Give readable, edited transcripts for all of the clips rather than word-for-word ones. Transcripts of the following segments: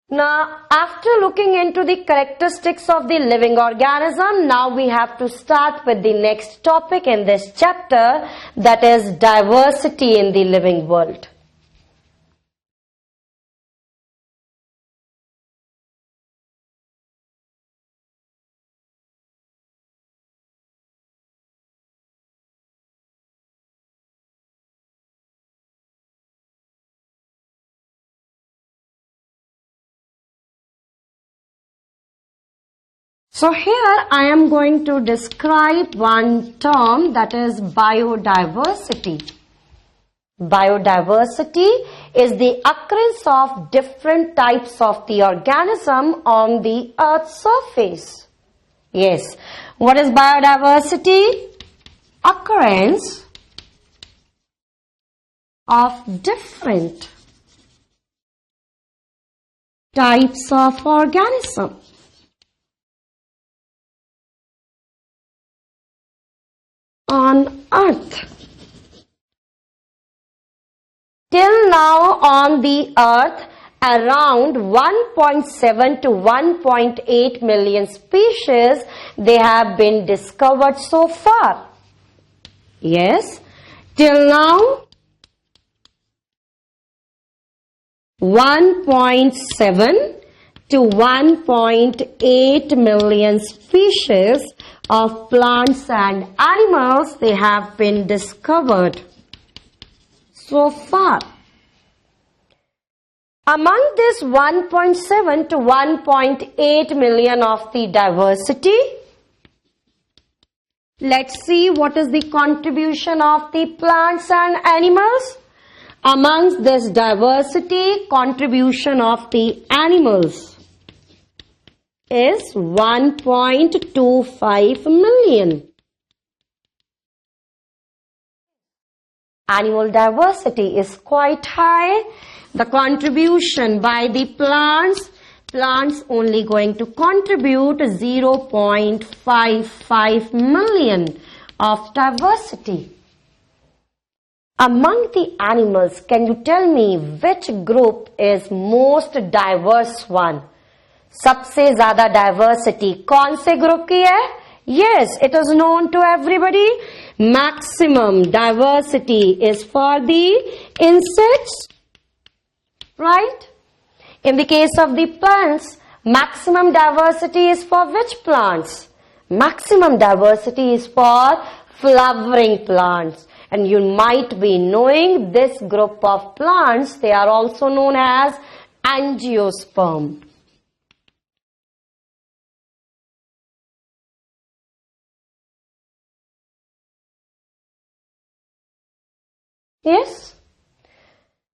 Now, after looking into the characteristics of the living organism, now we have to start with the next topic in this chapter, that is diversity in the living world. So here I am going to describe one term, that is biodiversity. Biodiversity is the occurrence of different types of the organism on the Earth's surface. Yes, what is biodiversity? Occurrence of different types of organism on Earth. Till now on the Earth, around 1.7 to 1.8 million species they have been discovered so far. Yes, till now 1.7 to 1.8 million species of plants and animals they have been discovered so far. Among this 1.7 to 1.8 million of the diversity, let's see what is the contribution of the plants and animals. Amongst this diversity, contribution of the animals is 1.25 million. Animal diversity is quite high. The contribution by the plants only going to contribute 0.55 million of diversity. Among the animals, can you tell me which group is most diverse one? सबसे ज़्यादा diversity कौन से group की है? Yes, it is known to everybody. Maximum diversity is for the insects, right? In the case of the plants, maximum diversity is for which plants? Maximum diversity is for flowering plants. And you might be knowing this group of plants, they are also known as angiosperm. Yes?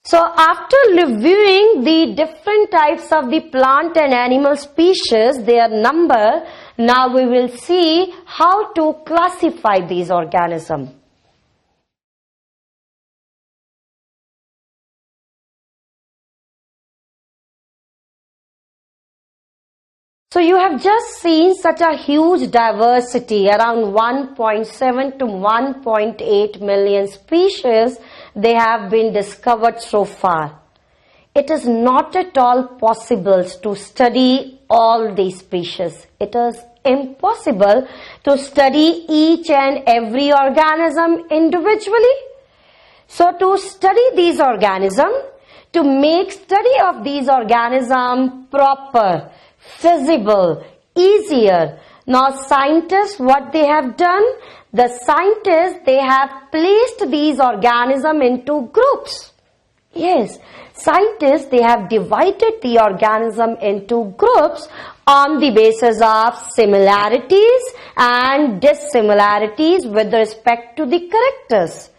So after reviewing the different types of the plant and animal species, their number, now we will see how to classify these organisms. So you have just seen such a huge diversity, around 1.7 to 1.8 million species they have been discovered so far. It is not at all possible to study all these species. It is impossible to study each and every organism individually. So to study these organisms, to make study of these organisms proper, feasible, easier. Now scientists, what they have done? The scientists, they have placed these organisms into groups. Yes, scientists, they have divided the organism into groups on the basis of similarities and dissimilarities with respect to the characters.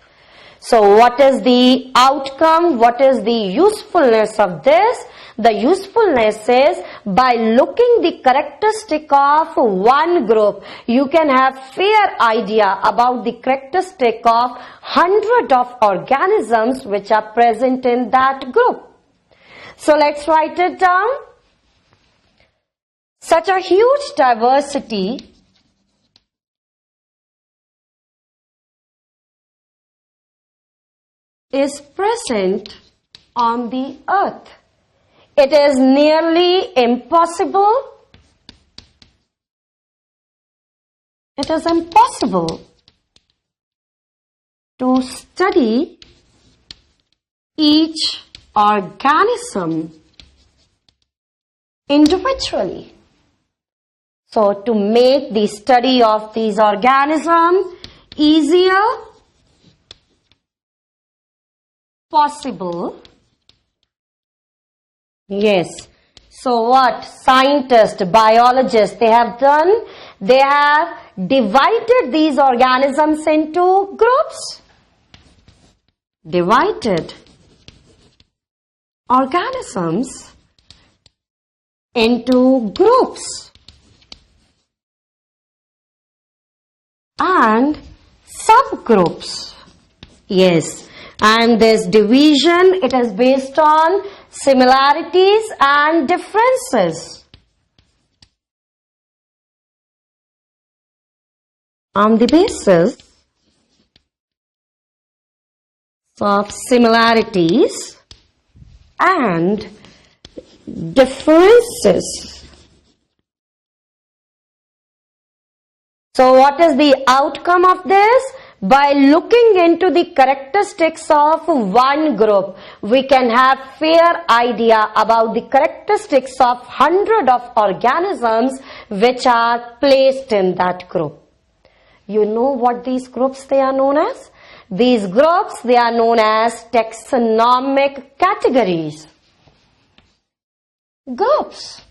So what is the outcome? What is the usefulness of this? The usefulness is by looking the characteristic of one group, you can have fair idea about the characteristic of 100 of organisms which are present in that group. So let's write it down. Such a huge diversity is present on the earth. it is nearly impossible. It is impossible to study each organism individually. So to make the study of these organisms easier, possible. Yes. So what scientists, biologists, they have done? They have divided these organisms into groups. Divided organisms into groups and subgroups. Yes. And this division, it is based on similarities and differences. On the basis of similarities and differences. So what is the outcome of this? By looking into the characteristics of one group, we can have fair idea about the characteristics of 100 of organisms which are placed in that group. You know what these groups they are known as? These groups they are known as taxonomic categories. Groups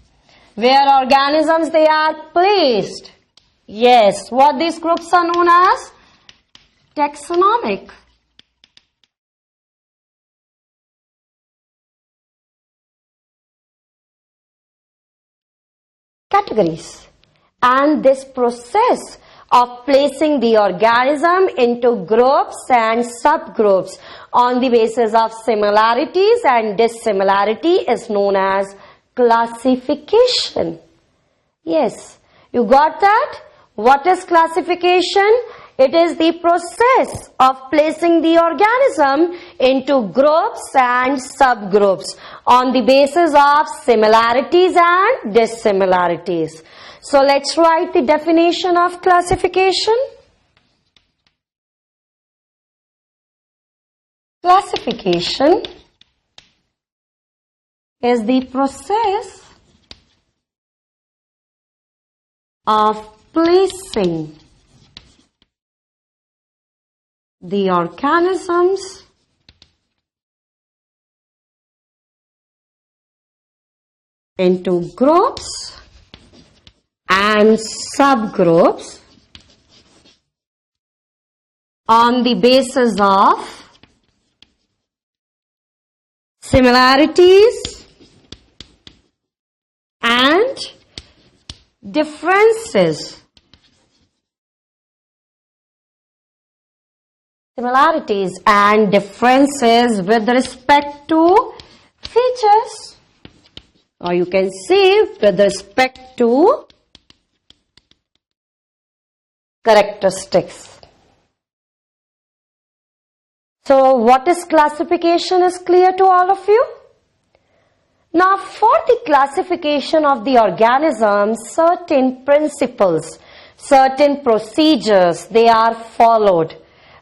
where organisms they are placed. Yes, what these groups are known as? Taxonomic. Categories. And this process of placing the organism into groups and subgroups on the basis of similarities and dissimilarity is known as classification. Yes, you got that? What is classification? It is the process of placing the organism into groups and subgroups on the basis of similarities and dissimilarities. So let's write the definition of classification. Classification is the process of placing the organisms into groups and subgroups on the basis of similarities and differences. Similarities and differences with respect to features, or you can say with respect to characteristics. So what is classification is clear to all of you? Now for the classification of the organisms, certain principles, certain procedures, they are followed.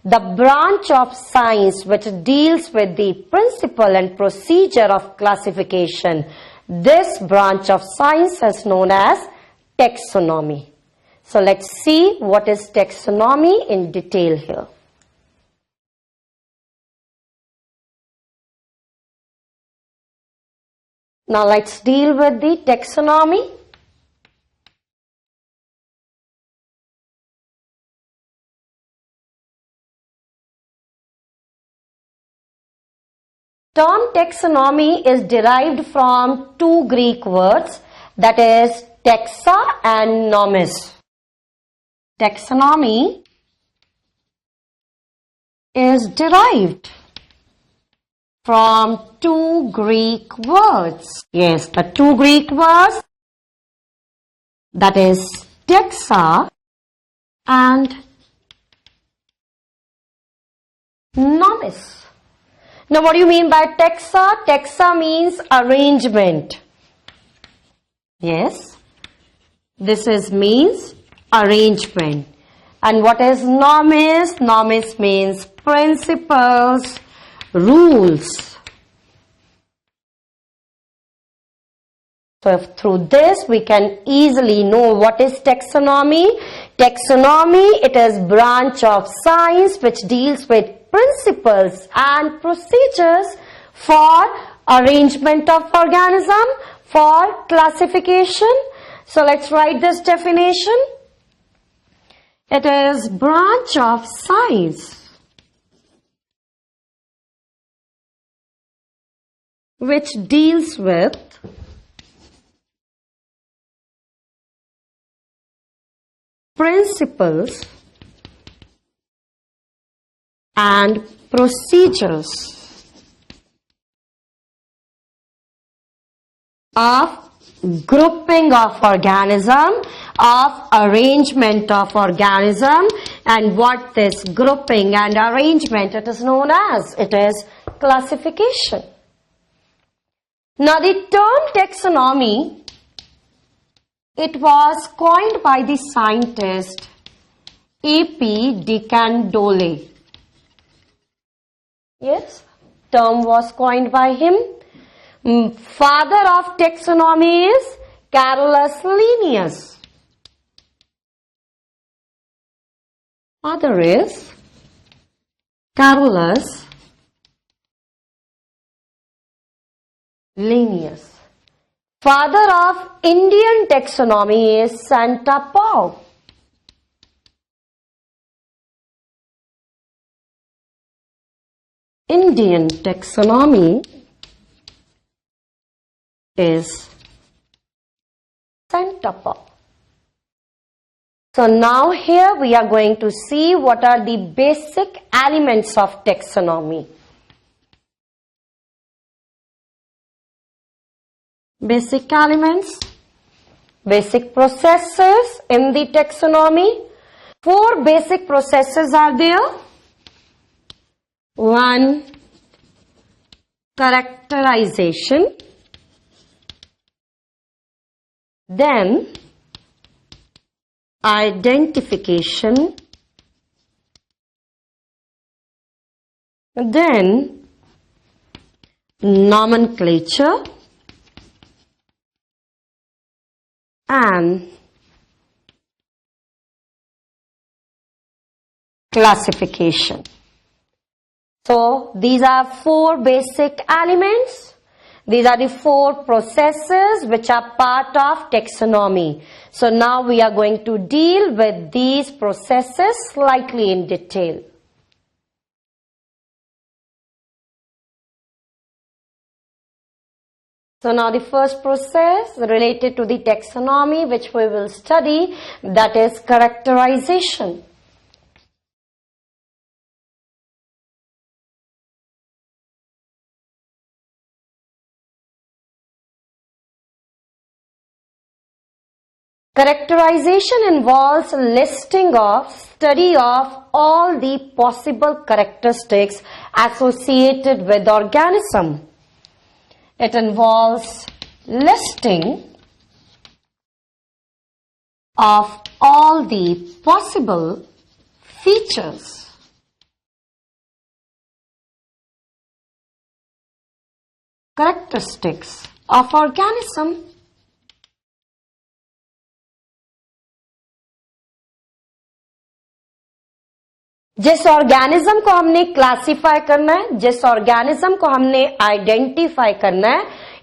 The branch of science which deals with the principle and procedure of classification, this branch of science is known as taxonomy. So let's see what is taxonomy in detail here. Now let's deal with the taxonomy. Term taxonomy is derived from two Greek words, that is taxa and nomis. Taxonomy is derived from two Greek words. Yes, the two Greek words, that is taxa and nomis. Now what do you mean by taxa? Taxa means arrangement. Yes, this is means arrangement. And what is norms? Norms means principles, rules. So through this we can easily know what is taxonomy. Taxonomy, it is branch of science which deals with principles and procedures for arrangement of organism, for classification. So let's write this definition. It is branch of science which deals with principles and procedures of grouping of organism, of arrangement of organism, and what this grouping and arrangement it is known as, it is classification. Now the term taxonomy, it was coined by the scientist A.P. de Candolle. Yes, term was coined by him. Father of taxonomy is Carolus Linnaeus. Father is Carolus Linnaeus. Father of Indian taxonomy is Santa Pau. Indian taxonomy is Santa Pau. So now here we are going to see what are the basic elements of taxonomy. Basic elements, basic processes in the taxonomy. 4 basic processes are there. 1, characterization. Then, identification. Then, nomenclature. And classification. So these are 4 basic elements. These are the 4 processes which are part of taxonomy. So now we are going to deal with these processes slightly in detail. So now the first process related to the taxonomy which we will study, that is characterization. Characterization involves listing of, study of all the possible characteristics associated with organism. It involves listing of all the possible features characteristics of organism. जिस organism को हमने classify करना है, जिस organism को हमने identify करना है,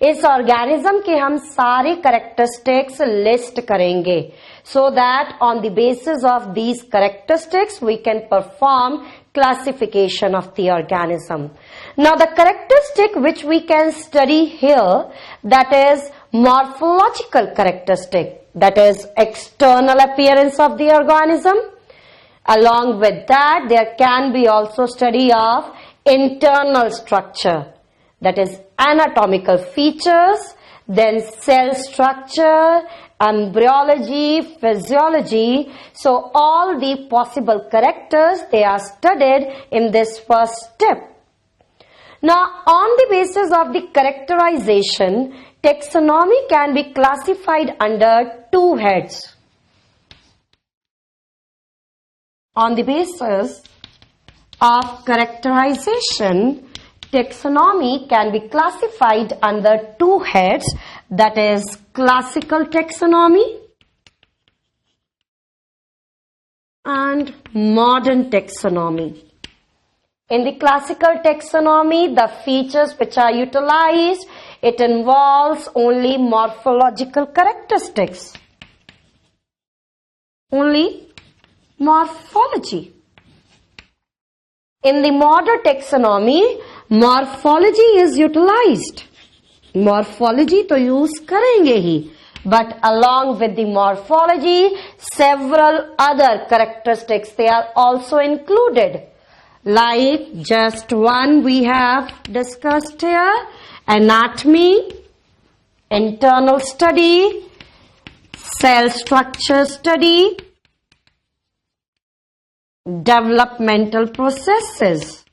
इस ऑर्गेनिज्म के हम सारे कैरेक्टरिस्टिक्स लिस्ट करेंगे, so that on the basis of these characteristics we can perform classification of the organism. Now the characteristic which we can study here, that is morphological characteristic, that is external appearance of the organism. Along with that, there can be also study of internal structure, that is anatomical features, then cell structure, embryology, physiology. So all the possible characters, they are studied in this first step. Now, on the basis of the characterization, taxonomy can be classified under two heads. On the basis of characterization, taxonomy can be classified under two heads, that is classical taxonomy and modern taxonomy. In the classical taxonomy, the features which are utilized, it involves only morphological characteristics. Only morphology. In the modern taxonomy, morphology is utilized. Morphology to use karenge hi. But along with the morphology, several other characteristics, they are also included. Like just one we have discussed here, anatomy, internal study, cell structure study, developmental processes.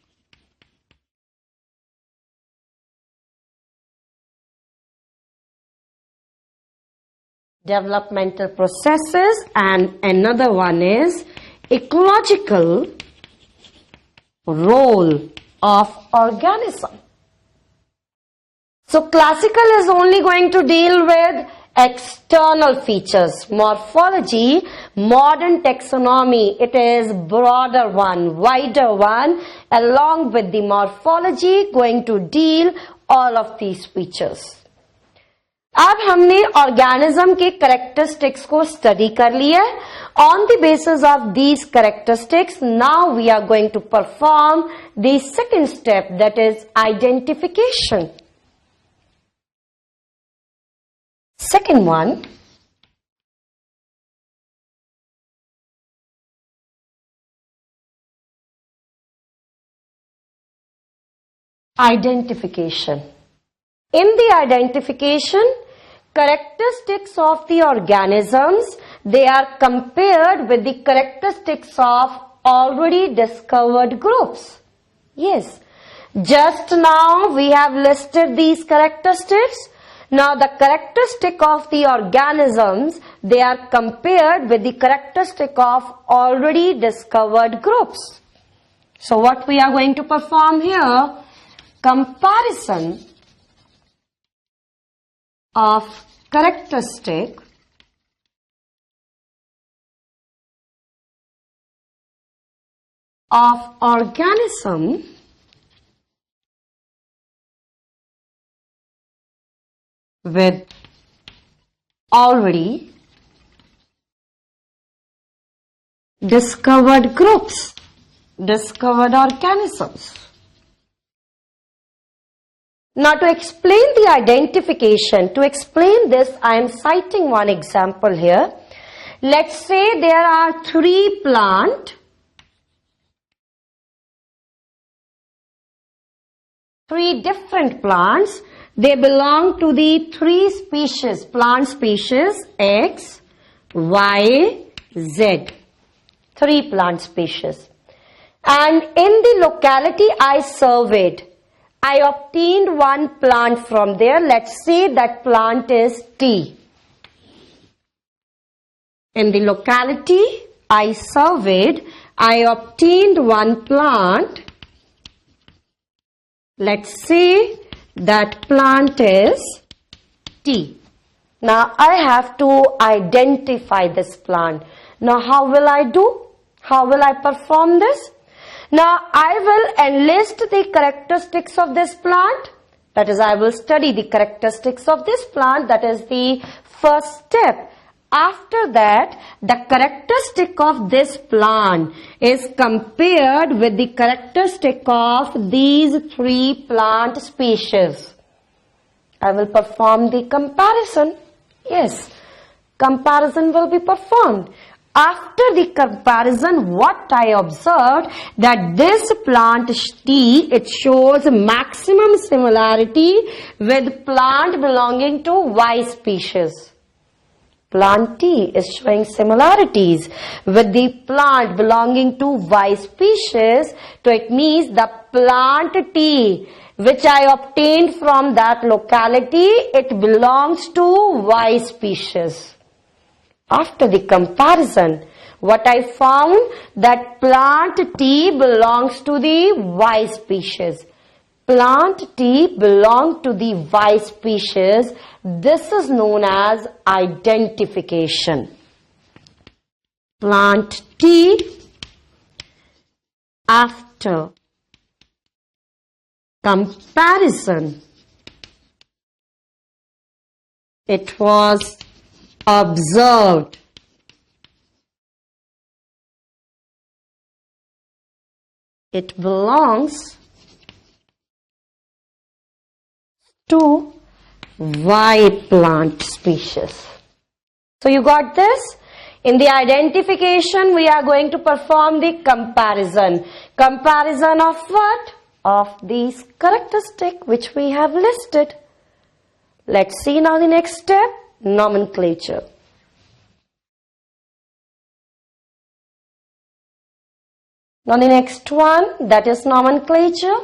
Developmental processes, and another one is ecological role of organism. So classical is only going to deal with external features. Morphology, modern taxonomy, it is broader one, wider one, along with the morphology going to deal all of these features. अब हमने organism के characteristics को study कर लिया है. On the basis of these characteristics now we are going to perform the second step, that is identification. Second one, identification. In the identification, characteristics of the organisms, they are compared with the characteristics of already discovered groups. Yes, just now we have listed these characteristics. Now the characteristic of the organisms, they are compared with the characteristic of already discovered groups. So what we are going to perform here, comparison of characteristic of organism with already discovered groups, discovered organisms. Now to explain the identification, to explain this, I am citing one example here. Let's say there are three different plants. They belong to the three species, plant species X, Y, Z. Three plant species. And in the locality I surveyed, I obtained one plant from there. Let's say that plant is tea. In the locality I surveyed, I obtained one plant. Let's say that plant is tea. Now I have to identify this plant. Now how will I do? How will I perform this? Now I will enlist the characteristics of this plant. That is, I will study the characteristics of this plant. That is the first step. After that, the characteristic of this plant is compared with the characteristic of these three plant species. I will perform the comparison. Yes, comparison will be performed. After the comparison, what I observed, that this plant tea, it shows maximum similarity with plant belonging to Y species. Plant T is showing similarities with the plant belonging to Y species. So it means the plant T which I obtained from that locality, it belongs to Y species. After the comparison, what I found, that plant T belongs to the Y species. Plant T belongs to the Y species. This is known as identification. Plant T, after comparison, it was observed it belongs to Y plant species. So you got this? In the identification, we are going to perform the comparison. Comparison of what? Of these characteristics which we have listed. Let's see now the next step, nomenclature. Now the next one, that is nomenclature.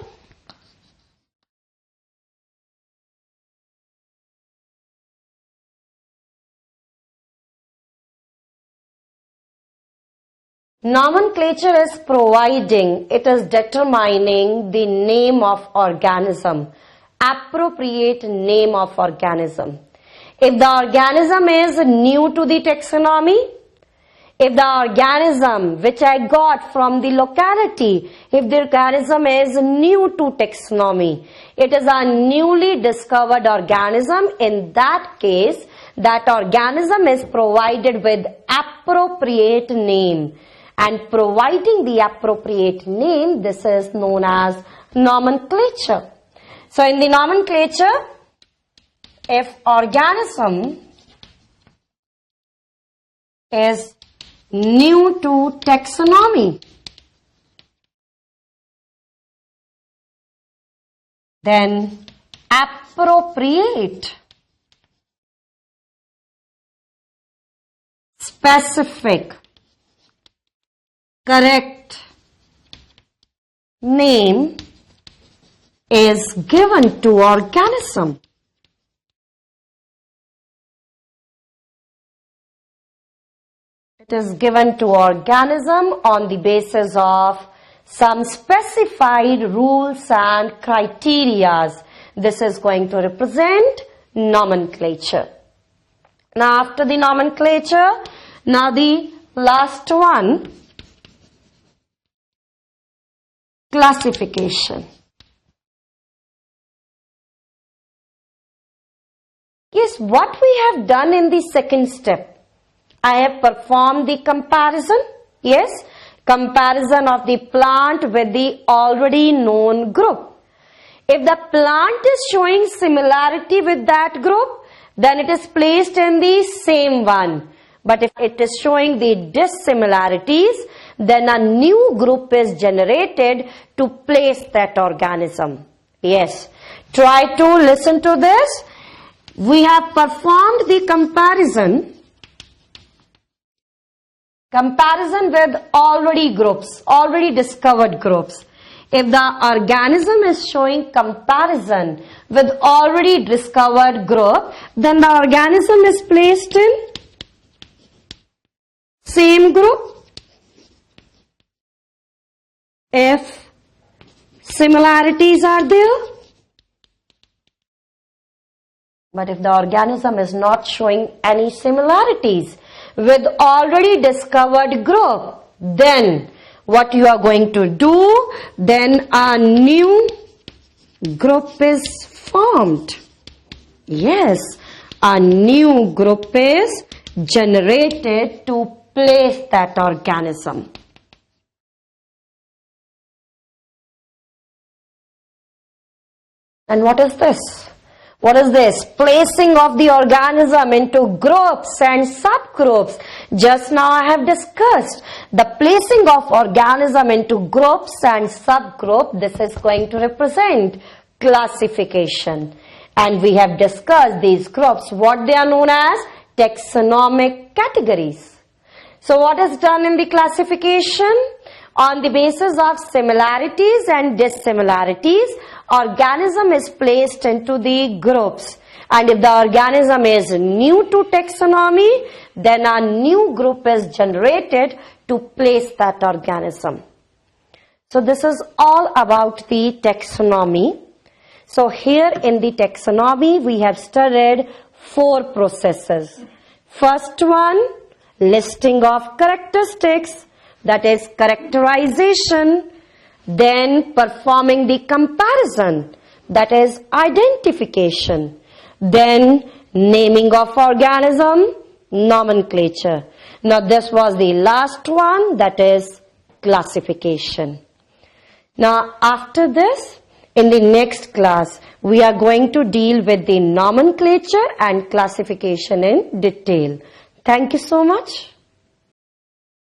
Nomenclature is providing, it is determining the name of organism, appropriate name of organism. If the organism is new to the taxonomy, if the organism which I got from the locality, if the organism is new to taxonomy, it is a newly discovered organism, in that case, that organism is provided with appropriate name. And providing the appropriate name, this is known as nomenclature. So in the nomenclature, if organism is new to taxonomy, then appropriate, specific, correct name is given to organism. It is given to organism on the basis of some specified rules and criteria. This is going to represent nomenclature. Now after the nomenclature, now the last one, classification. Yes, what we have done in the second step, I have performed the comparison. Yes, comparison of the plant with the already known group. If the plant is showing similarity with that group, then it is placed in the same one. But if it is showing the dissimilarities, then a new group is generated to place that organism. Yes, try to listen to this. We have performed the comparison with already groups, already discovered groups. If the organism is showing comparison with already discovered group, then the organism is placed in same group. If similarities are there, but if the organism is not showing any similarities with already discovered group, then what you are going to do, then a new group is formed. Yes, a new group is generated to place that organism. And what is this? What is this? Placing of the organism into groups and subgroups. Just now I have discussed the placing of organism into groups and subgroup. This is going to represent classification. And we have discussed these groups, what they are known as: taxonomic categories. So what is done in the classification? On the basis of similarities and dissimilarities, organism is placed into the groups. And if the organism is new to taxonomy, then a new group is generated to place that organism. So this is all about the taxonomy. So here in the taxonomy, we have studied 4 processes. First one, listing of characteristics, that is characterization. Then performing the comparison, that is identification. Then naming of organism, nomenclature. Now this was the last one, that is classification. Now after this, in the next class, we are going to deal with the nomenclature and classification in detail. Thank you so much.